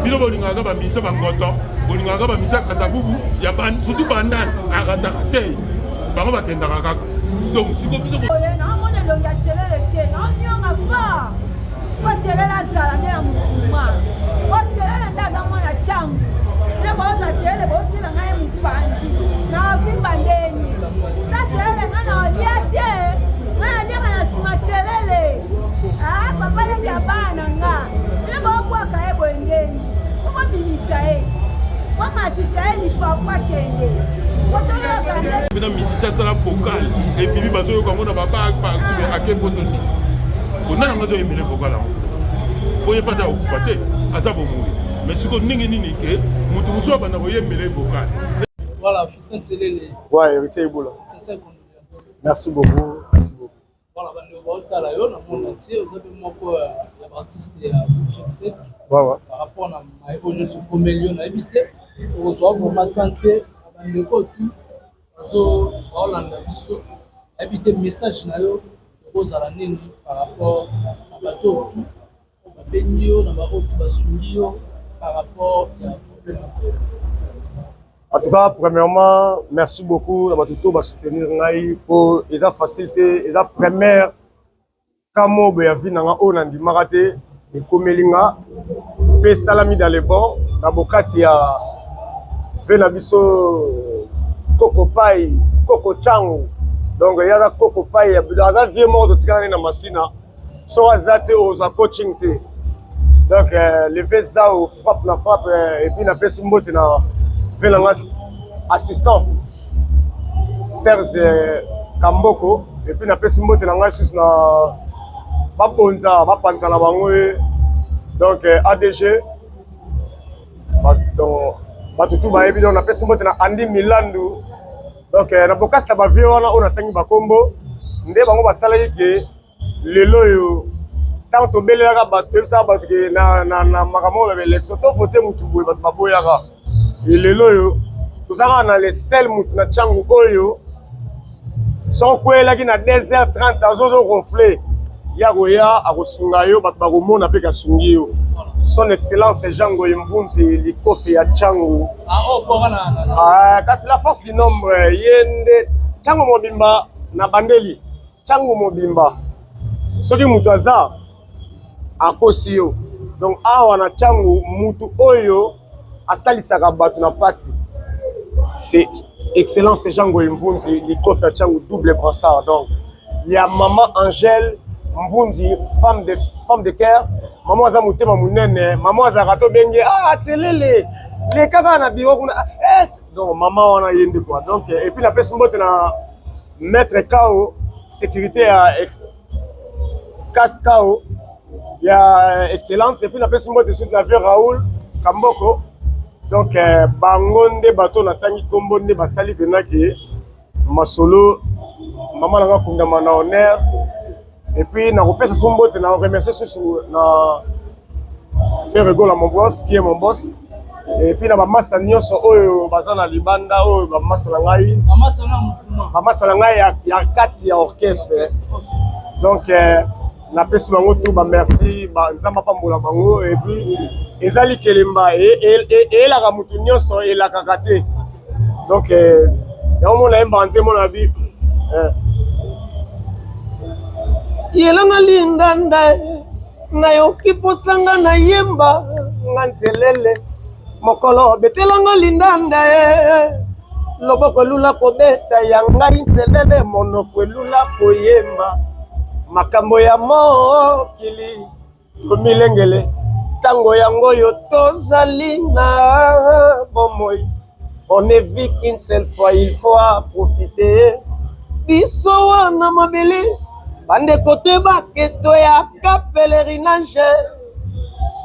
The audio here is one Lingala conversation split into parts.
bino bolingaka ba misa bangoto bolingaka ba misa kasabubu ya ban surtout bandan arata te bango batendaka kaka donc siko biso ko na mona longa chelele ke na nyonga fa ko chelela sala ne mufuma ko chelela ndaga mona changu ne boza chelele bo chila ngai mpanji na fimba ndeni sa chelele ngana oliate ngana ndema na sima chelele papa le kabana nga ne bo kwa ka ebo ndeni ko bimisa eti ko matisaeli fa kwa kende bina musicien sala vocal et puis bazo yo kango na baba ba ake potoni onana ngazo yemele vocal ko ye pasa okufate asa bomu mais siko ningi nini ke mutu muso bana ko yemele vocal voilà fiston tselele ouais héritier Ebola c'est ça condoléance merci beaucoup voilà bande ba yo na monde entier vous avez moko ya artiste ya Jet ouais par rapport na maïbonyo sur Comelion na habité on soit vraiment tanké bande ko tout so Hollande biso habité message na yo kozala nini par rapport à bato babenyo na bato basungiyo par rapport à problème. En tout cas, premièrement, merci beaucoup d'avoir tout soutenir pour les facilités, les premières kamo be yavi nanga onandi marate ni komelinga pe salami dans les bons na bokasi ya vena biso Coco Pai, Coco Chango. Donc il y a Coco Pai, dans un vieux mort de Tigana na Masina, so azate aux coaching te. Donc le vesa frappe la frappe et puis na pesi mbote na venanga assistant Serge Kamboko et puis na pesi mbote na ngasus na babonza bapanza na bango. Donc ADG donc batutu ba ebi donc na pesi mbote na Andi Milandu. Donc na bokasta ba vie wana on atangi ba kombo nde bango basala yeke lelo yo tant to belera ba tebisa ba ke na makamo ba election to voter mutu boye ba baboyaka lelo yo to saka na le sel mutu na changu oyo sans kwela ki na 2h30 azozo ronfler ya goya akosunga yo ba komona pe kasungi yo. Son Excellence Jean Goyemvunzi likofi ya changu. C'est la force du nombre. Yende changu mobimba na bandeli. Changu mobimba. Soki mutu aza akosi yo. Donc awa na changu mutu oyo asalisaka batu na pasi. C'est Excellence Jean Goyemvunzi likofi ya changu double brassard. Donc il y a maman Angèle Mvunzi, femme de cœur. Maman aza mutema munene, maman aza rato benge telele les kaka na biro kuna donc maman wana yende quoi. Donc et puis la pesi mbote na maître Kao sécurité à Kaskao ya excellence et puis la pesi mbote sur na Raoul Kamboko. Donc bangonde bato na tangi kombo nde basali penaki masolo maman nanga kundama na honneur. Et puis, na repère son botte, na remercier sur na faire rigoler mon boss, qui est mon boss. Et puis, na massa nyonso oyo bazana libanda oyo ba massa langai. Massa langai ya kati ya orchestre. Donc, na pesi bango tout ba merci, ba nzamba pambola bango et puis ezali kelemba et la ramutu nyonso et la kakate. Donc, ya mo na mbanze mo na bi Yelanga lindanda na yoki posanga na yemba nganzelele mokolo betelanga lindanda loboko lula ko beta ya ngai nzelele monoko lula ko yemba makambo ya mokili to milengele tango yango yo tozali na bomoi on ne vit qu'une seule fois il faut profiter biso wana mabeli bande kote baketo ya ka pèlerinage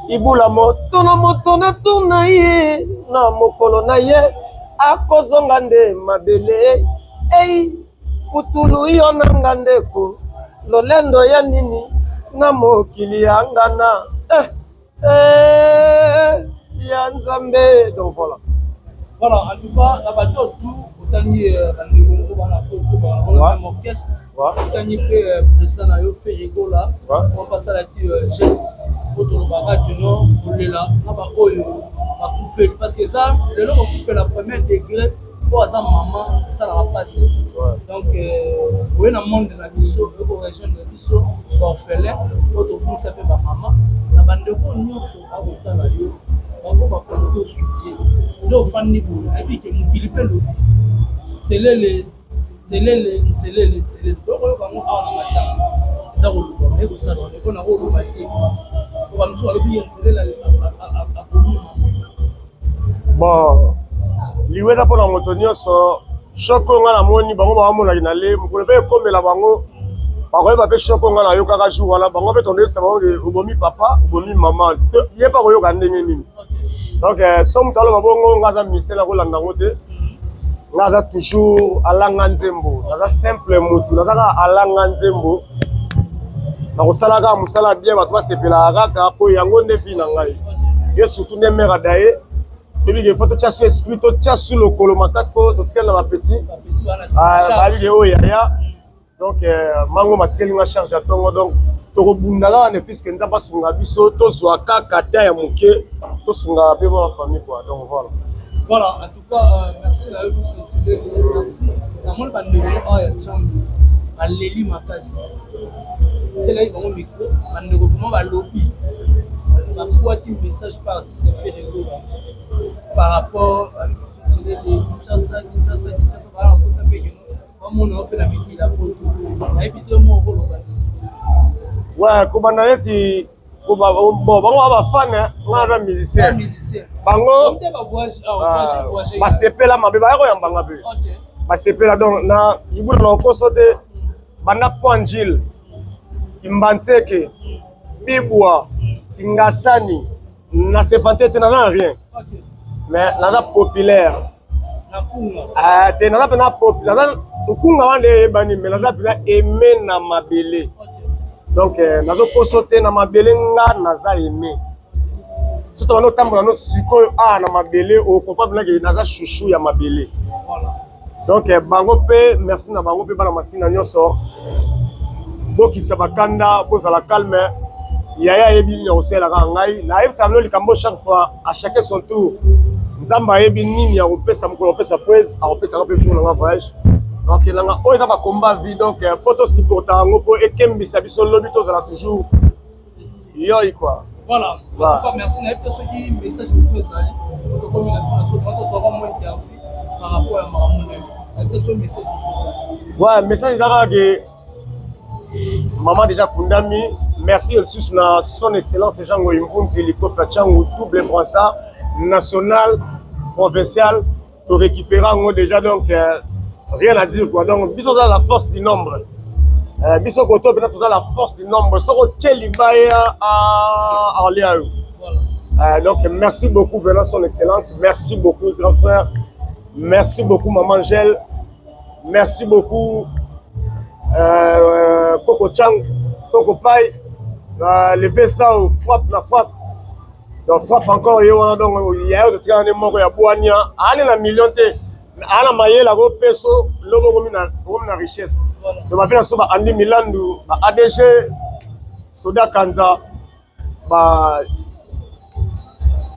ibula moto na tuna ye na mokolo na ye akozonga nde mabele putulu yo nanga ndeko lolendo ya nini na mokili ya ngana ya nzambe. Donc voilà en tout cas la bateau tout autangi rendez-vous bana ko orchestre autangi président na yo fait rigola on passe à la geste otolobaka teno kolela na baoyo bakufeli parce que ça lelo bakufela premier degré po aza mama esalaka mpasi donc oye na monde na biso région na biso baorphelin po tokumisa mpe bamama na bandeko nyonso akotala yo bango bakoki soutien nde ofandi boye ayebi ke mokili mpe lobi nselele tokoyoka yango awa na matanga eza koluba me kosala ndeko na koluba te oba mosusu alobi ye nselele akomi bon liweza mpona moto nyonso shoko nga namoni bango bamonaki na le mokolo mpe ekomela bango bakoyeba mpe shoko nga nayokaka jour wana bango mpe tondeyesa bango ke obomi papa obomi mama ye mpa koyoka ndenge nini donc so moto aloba bongo nga aza ministère nakolanda yango te nga aza toujours alanga nzembo naza simple motu naza kaka alanga nzembo nakosala kaka mosala bien bato basepelaka kaka po yango nde vi na ngai ye surtout nde mare adaye ebike fo totya su esprit totya su lokolo makasi mpo totikali na bapeti babike oyo yaya donc mango matikeli nga charge ya ntongo donc tokobunda kaka ne fiske nzambe asunga biso tozwa kaka te ya moke tosungaka mpe mwa famille quoi donc voilà. Voilà, en tout cas, merci à eux pour ce sujet. Merci. Dans mon bandit, à Léli Makas. C'est là qu'ils vont au micro. On comment va lobby. On a envoyé un message par artiste fédéraux par rapport à l'utilité de Kinshasa, par rapport à ça. Comment on a fait la vie là pour tout. On a évité le mot au ouais, comme on a dit, bon, on va fan, on a musicien. Bango basepela mabe bayako yambanga be basepela donc na ibula na okoso te banda Pointville Kimbantseke Bibwa Kingasani na Sefante te na rien mais naza populaire na kunga te naza pena populaire naza kunga wande ebani mais naza pena aimé na mabele donc nazo koso te na mabele nga naza aimé surtout bano tambola no sikoyo na mabele okopabla ke naza chouchou ya mabele donc bango pe merci na bango pe bana masina nyonso bokisa bakanda bozala calme yaya yebi ni osela ka ngai na yebisa bino likambo chaque fois à chacun son tour nzamba yebi nini ya kopesa mokolo kopesa praise a kopesa ka jour na voyage donc langa oyo eza ba combat vie donc photo supporter ngo po ekembisa biso lobi tozala toujours yoy quoi. Voilà, voilà. Merci. Il y a ceux qui message de feu par rapport à Maman. Message ouais, message que maman déjà Kundami, merci aussi na son excellence Jean Goyimvunzi Likofa Tchangu double brassard national provincial pour récupérer déjà donc rien à dire quoi. Donc bisous à la force du nombre. Biso koto peut-être la force du nombre soko tchelibaya à Orléans. Voilà. Donc merci beaucoup venant son excellence, merci beaucoup grand frère, merci beaucoup maman Angèle, merci beaucoup Coco Chang, Coco Pai, lever ça au frappe la frappe. Donc frappe encore et on a donc il y a de tirer moko ya boania, allez la million te. Ana maye la go peso lobo comme na richesse donc ma fina so ba Andi Milandu ba ADG Soda Kanza ba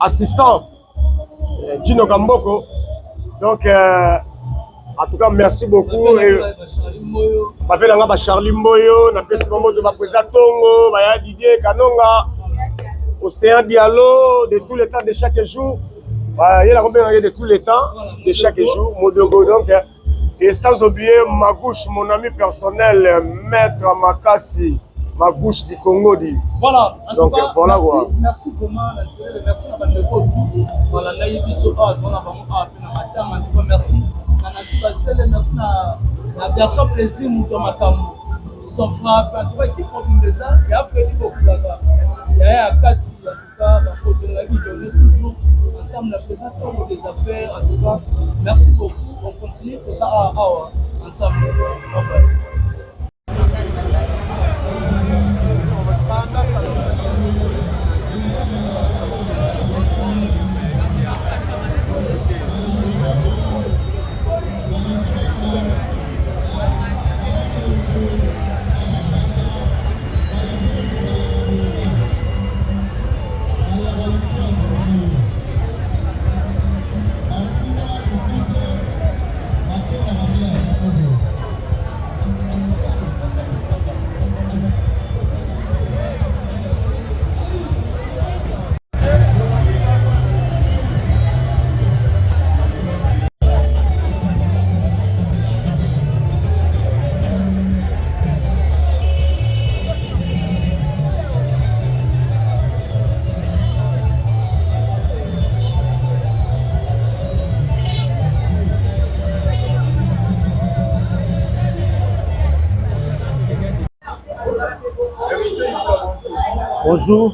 assistant Gino Gamboko donc en tout cas merci beaucoup et ba fela nga ba Charlie Mboyo na pesi momo de ba président Tongo ba ya Didier Kanonga Océan Diallo de tous les temps de chaque jour. Il y a la combien de tous les temps, de chaque jour, Modogo donc, et sans oublier Magouche, mon ami personnel, Maître Makassi, Magouche du Congo. Voilà, donc cas, voilà merci, quoi. Merci vraiment, merci à Bandeko. Voilà, là il y a des merci. Merci à garçon plaisir, Moutomatam. Ton frappe, en tout cas, qui profite de ça, et après il faut que là-bas. Il y a un cas, en tout cas, dans la vie, on est toujours ensemble, la présentation des affaires, en tout cas. Merci beaucoup, on continue pour ça ensemble. Bonjour.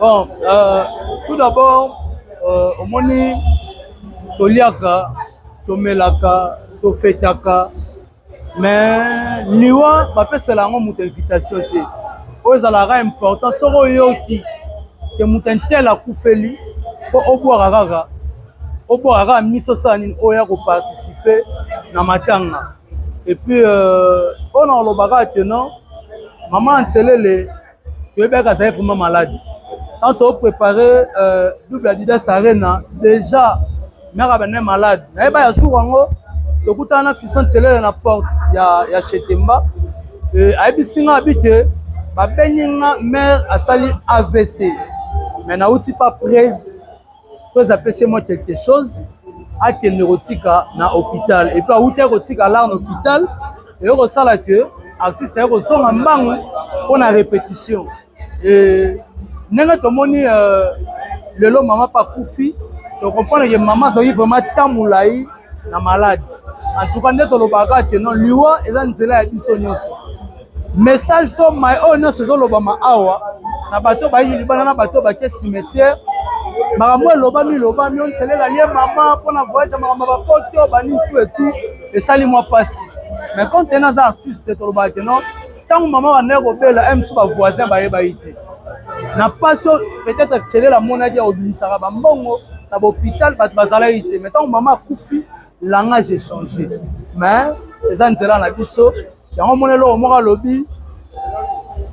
Bon, tout d'abord, au moni, toliaka, tomelaka, tofetaka, mais liwa, papa c'est la mon invitation te. Aux alara important, soro yoki, que moutentel a koufeli, faut au boire miso sani oya ko participer na matanga. Et puis on a le bagage que non, maman Ntelele, tu es bien vraiment malade. Quand on préparer double Adidas Arena, déjà mère est malade. Mais bah jour wango, to kutana fison Ntelele na porte ya Chetemba. Aibi singa habite, ba beninga mère asali AVC. Mais na outi pas prise. Prise appeler moi quelque chose à que neurotika na hôpital et puis à outer rotika là en hôpital et on sent là que artiste est au son en bango pour la répétition et n'est pas moni le lot maman pas koufi donc comprendre que maman ça vraiment tamoulaï na malade en tout cas net le bagage que non liwa et là nzela ya biso nyonso message to my own ce zo lobama awa na bato ba yili bana na bato ba ke cimetière makambo lobami on tele la lie maman pour na voyage makambo ba poto bani tout et tout et sali moi passi mais quand tu es un artiste to lobaka que non tant maman va nego bela m so ba voisin ba yeba ite na passo peut-être tele la mona dia obimisaka ba mbongo na hôpital ba bazala ite mais tant maman kufi langage a changé mais eza nzela na biso yango monelo moka lobi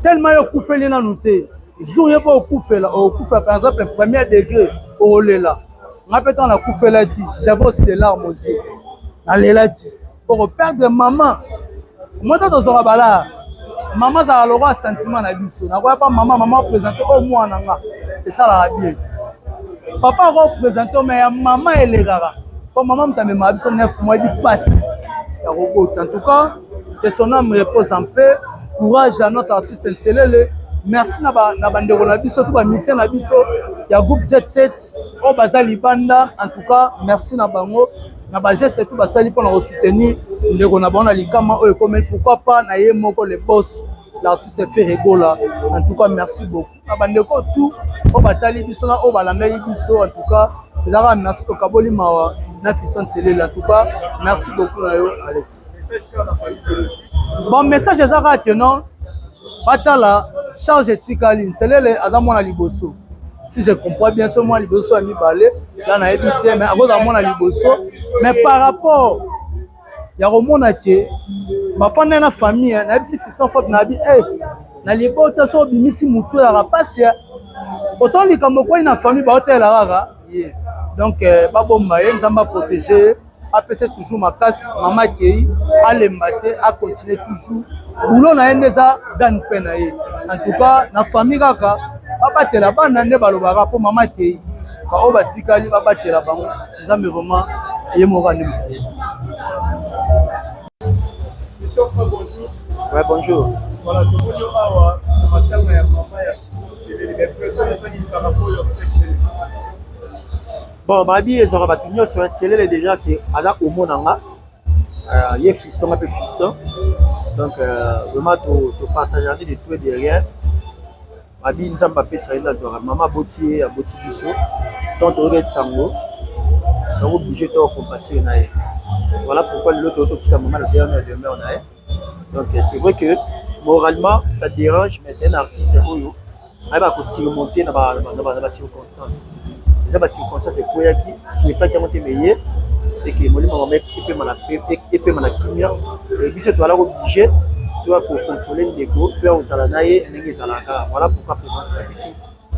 tellement yo kufeli na noté jour y'a pas au couffe par exemple premier degré au lela on a peut-être on a couffe là dit j'avais aussi des larmes aussi dans les là dit pour perdre maman moi dans un bala maman ça a l'aura sentiment na biso na quoi pas maman présenter au moins nanga et ça la bien papa représenter mais maman elle est rare pour maman m'ta même biso 9 mois du passe ya robot en tout cas que son âme repose en paix courage à notre artiste Ntelele. Merci na bandeko na biso tout ba mission na biso ya groupe Jet Set o bazali banda en tout cas merci na bango na ba geste tout basali pour nous soutenir ndeko na bana likama o comme pourquoi pas na ye moko le boss l'artiste fait rigola en tout cas merci beaucoup na bandeko tout o batali biso na o balanda biso en tout cas ezaka merci to kaboli mawa na Fiston Ntelele en tout cas merci beaucoup na yo Alex. Bon message ezaka que non batala charge etikali Ntelele aza mwana liboso si je comprends bien ce mwana liboso a mis balé là na évité mais à cause de mwana liboso mais par rapport ya romona ke ba fanda na famille na bisi Fiston faute na bi na libota so bimisi mutu ya rapasi autant likambo ko ina famille ba hôtel rara donc ba bomba ye nzamba protéger apese toujours ma casse maman kei alembate a continuer toujours boulot na endeza dan pena ye en tout cas na famille kaka babatela bana nde balobaka po maman kei ba o batikali babatela bango nzambe vraiment ye moka nde. Bonjour. Ouais, bonjour. Voilà, tout le monde awa matanga ya mama ya les personnes par rapport au secteur. Bon, babi ezora batunyo sur Ntelele déjà c'est ala omonanga. Ye Fiston appelle Fiston. Donc vraiment to partager de tout et de rien. Babi nzamba pesa ila zora mama botier a boti biso. Donc to sango. Donc obligé de compatir na ye. Voilà pourquoi l'autre tika maman le dernier demeure na ye. Donc c'est vrai que moralement ça dérange mais c'est un artiste oyo. Il va surmonter dans les circonstances. Les circonstances c'est pour qui souhaitant qu'il monte meilleur et que mon maman et peut manakimia et puis c'est toi là obligé toi pour consoler les go puis aux alanaye les zalaka voilà pourquoi présence là ici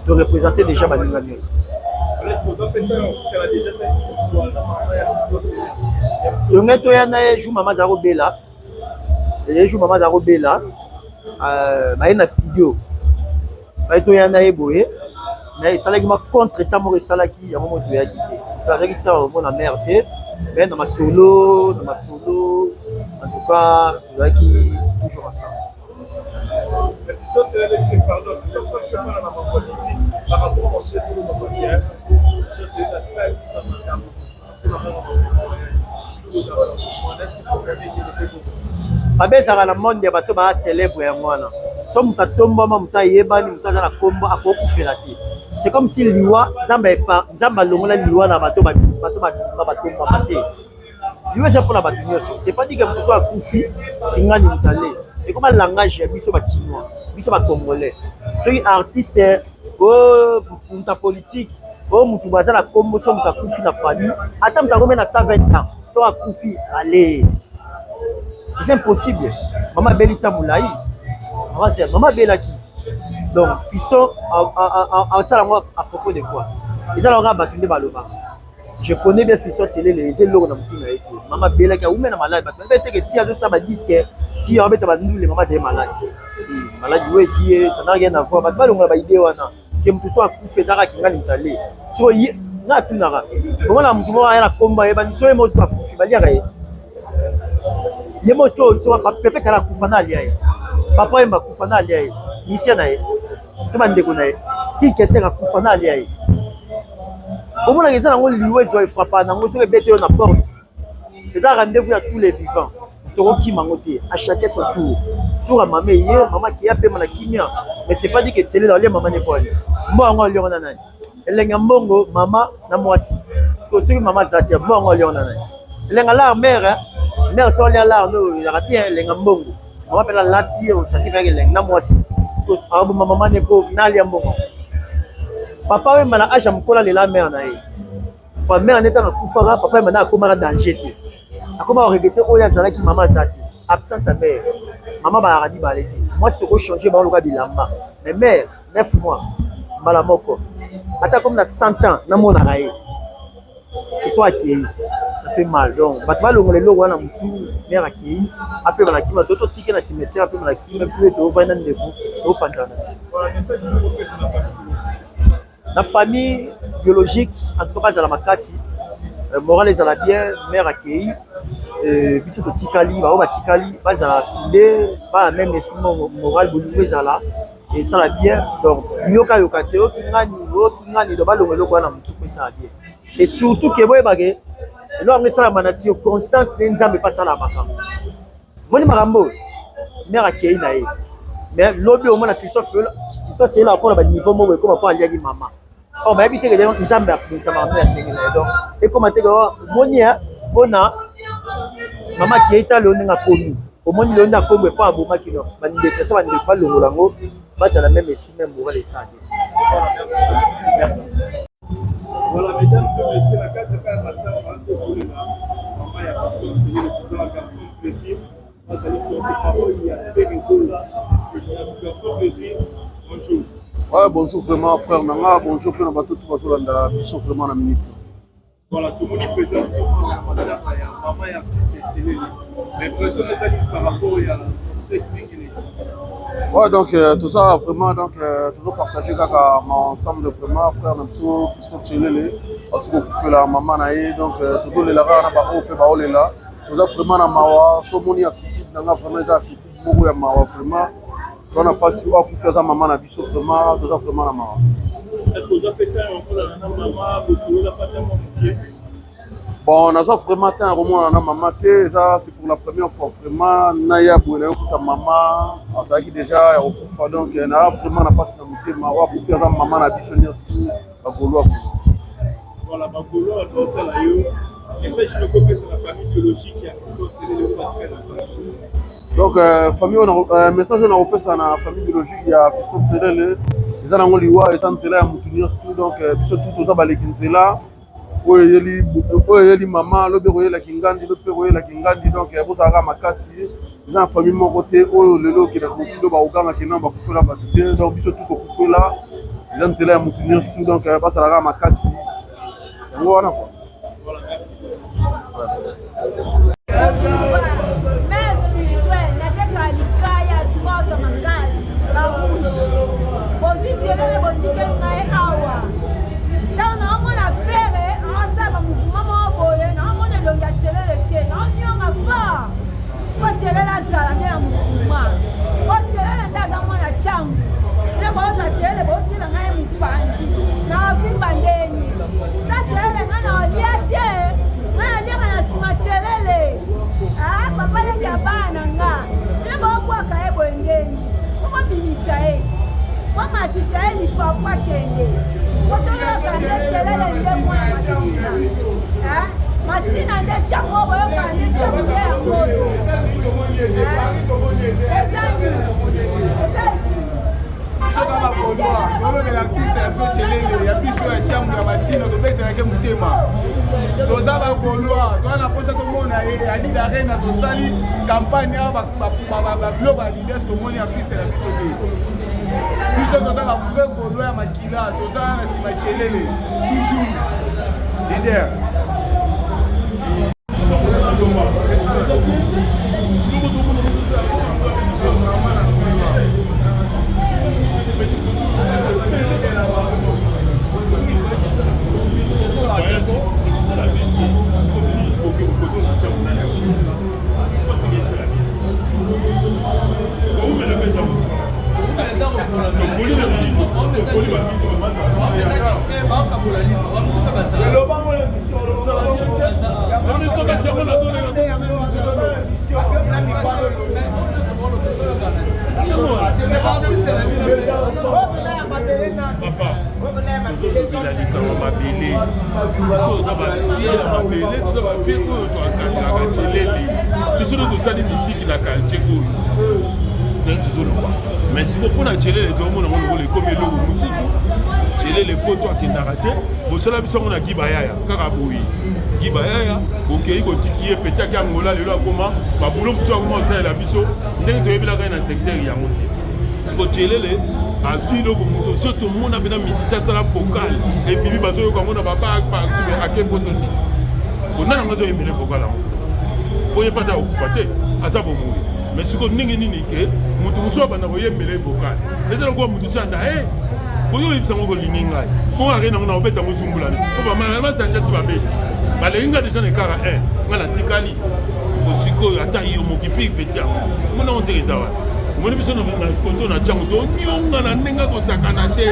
de représenter déjà Baninga News. Donc toi yana joue maman Zaro Bella et joue maman Zaro Bella na studio baito yana eboye mais ça légement contre tamo que ça là qui a moment de ya quitté ça qui ta mon mère mais dans ma solo en tout cas là qui toujours ensemble Ça c'est les pardon c'est pas chemin dans ma politique par rapport au chef de mon babezaka na monde ya bato baa célèbre yango wana so moto atombama moto ayebani moto aza na kombo akokufela te. C'est comme si liwa nzambe alongola liwa na bato babima batombama te. Liwa eza mpona bato nyonso. C'est pas dit que moto so akufi kingani moto ale. Et comme un langage ya biso bakinois biso bacongolais soki artiste moto politique moto baza na kombo so moto akufi na famille ata moto akomi na 120 ans so akufi ale. C'est impossible. Maman Belita Moulaï. Maman Belaki. Donc, Fisson, à propos de quoi? Ils ont battu de Baloma. Je connais bien Fisson, les éloges dans le Maman Belaki, ou même malade. Mais tu as dit ça, disque, si on met les mamans, c'est malade. Malade, ça n'a rien à voir. Mais pas le idée, qui me soit coupé, ça qui m'a dit. So, il y a tout nara. Comment la mouton a un combat, et ben, so, moi, c'est pas coupé. Yemo sko so pepe kala kufana aliaye papa yemba kufana aliaye mission nae tuma ndeko nae ki kese ka kufana aliaye omona ngeza nango liwe zo ifrapa nango so bete na porte eza rendez-vous à tous les vivants toko ki mangote à chacun son tour à maman hier maman qui a pe mana kimia mais c'est pas dit que télé dans les maman ne pas mbongo lion na nani elenga mbongo mama na mwasi parce que maman zatia mbongo lion na nani elenga la mère mère so lia la no il a bien elenga mbongo maman pela lati o saki avec elenga na mwasi parce que abu maman ne po na lia mbongo papa we mana aja mkola le la mère na ye pa mère neta na kufara papa mana akoma danger te akoma regretter oya zalaki maman zati absence sa mère maman ba aradi ba lete moi c'est ko changer ba loka bilamba mais mère 9 mois mala moko ata comme na 100 ans na mona raé ils sont accueillis ça fait mal donc batba longole lo wana mutu mère accueilli après bala kima toto tike na cimetière après bala kima même si to vana ndeko to panzana la famille biologique en tout cas la makasi morale ezala bien mère accueilli biso to tikali ba o batikali bazala sinde ba même esimo moral bolingo ezala et ça la bien donc yoka yoka te o kingani do balongolo ko na mutu ko ça bien et surtout que boye bagé non on sala manasi constance de nzambe pas sala makambo moni makambo mère accueilli na ye mais lobi au mona fiso c'est là encore ba niveau mo ko pas aliaki maman oh mais habité que nzambe a pris ça maman ndenge donc et comment te moni bona maman qui est allé on a connu au moni le na kombe pas aboma kino ba ndeke ça ba ndeke pas longolango ba ça la même esprit même moral et ça merci. Voilà, mesdames et messieurs, la carte de faire la table entre vous là. Maman, il y a parce que c'est le plus grand garçon plaisir. Moi, ça dit que il y a très bientôt là. Garçon plaisir. Bonjour. Ouais, bonjour vraiment, frère Nanga. Bonjour, frère Nabato, tout va sur la mission vraiment la minute. Voilà, tout le monde est présent. Maman, il y a l'impression de par rapport à ce qui ouais, donc tout ça vraiment, donc toujours partagé avec ensemble vraiment, frère Namso, Fiston Chelele, tout le fait la maman naïe, donc toujours les lara na ba ope ba olela, tout ça vraiment na mawa, so moni attitude na vraiment les attitudes beaucoup ya mawa vraiment, on a pas su à faire ça maman na biso vraiment, tout ça vraiment na mawa. Est-ce que vous avez fait un peu la maman, vous souhaitez la pas tellement pied? Bon, on a vraiment un roman à maman, c'est pour la première fois vraiment, Naya Bouena, ta maman, ça qui déjà au coup donc on a vraiment la passe de maman pour faire maman la bichonnière tout à Gaulois. Voilà, ma Gaulois, donc là, et ça je ne peux pas c'est la famille biologique qui a donc famille on a message on a refait ça na famille biologique il y a Fiston Tselele, ils ont ngoli wa et tant là mutunir tout donc biso tout ça balekinzela. Oui, il y a maman, le bureau la kingandi, le bureau la kingandi, donc vous avez ma casse, ils ont famille mon côté, oh le lot qui est dans le baougama qui n'a pas pu faire la bataille, donc ils sont tout au coup là, ils ont télé à moutonner tout, donc passe à la ma casse. Voilà quoi. Voilà, merci. Ça papa kende otoyoka nde telele nde mwana masina nde cango boyoka nde cango nde yangoyo soka bakolwa tolobela artiste ya mpe celele ya biso ya cango ya masina tobetelake motema toza bakolwa toza na mposa tomona ye alida rena tosali campagne awa babiloko ya lides tomoni artiste na biso te biso toza bavrai kolwa ya makila toza na nsima celele toujours lider tosali misiki na quartier oyo nde tozoloba mais siko mpona celele tomona ngo lokolo ekomi eloko mosusu celele po to akendaka te bosala biso ngo na gibayaya kaka boyi gibayaya okei kotiki ye peti ake angola lelo akoma babulo mosusu akoma osalela biso ndenge toyebelaka ye na secteur yango te siko celele azwi eloko moto so tomona mpena musicien asala vocal epibi bazoyoka ngo na babaakube ake potoni onana ngo azoyembele vocal yango oye mpasi akokufa te aza bomoi mais siko ndenge nini ke moto mosusu abanda koyembela vocal eza lokola moto so anda oyo oyebisa ngo kolingi ngai mpo ake nango na kobeta ngo zumbulani po bamasangesi babeti balengi nga deja na ekaka nga natikali osikoyo ata yo mokipi peti yango mona ngo te eza wana omoni biso na konto na ntango tonyonga na ndenge akosakana te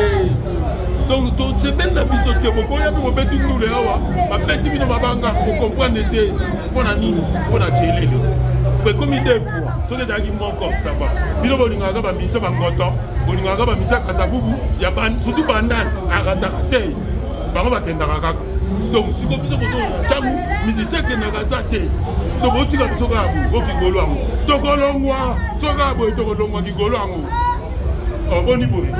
donc tosebeli na biso te bokoya mpe bobeti ndule awa babeti bino babanga okomprendre te mpona nini mpona celele ekomi deux fois soki ezalaki moko saba bino bolingaka bamisa bangoto bolingaka bamisa kasabubu ya surtout bandani akataka te bango bakendaka kaka donc siko biso koto ntango misisi ekendaka za te donc botika biso kaka boye okikolo yango tokolongwa soki aboye tokolongwa kikolo yango oboni boye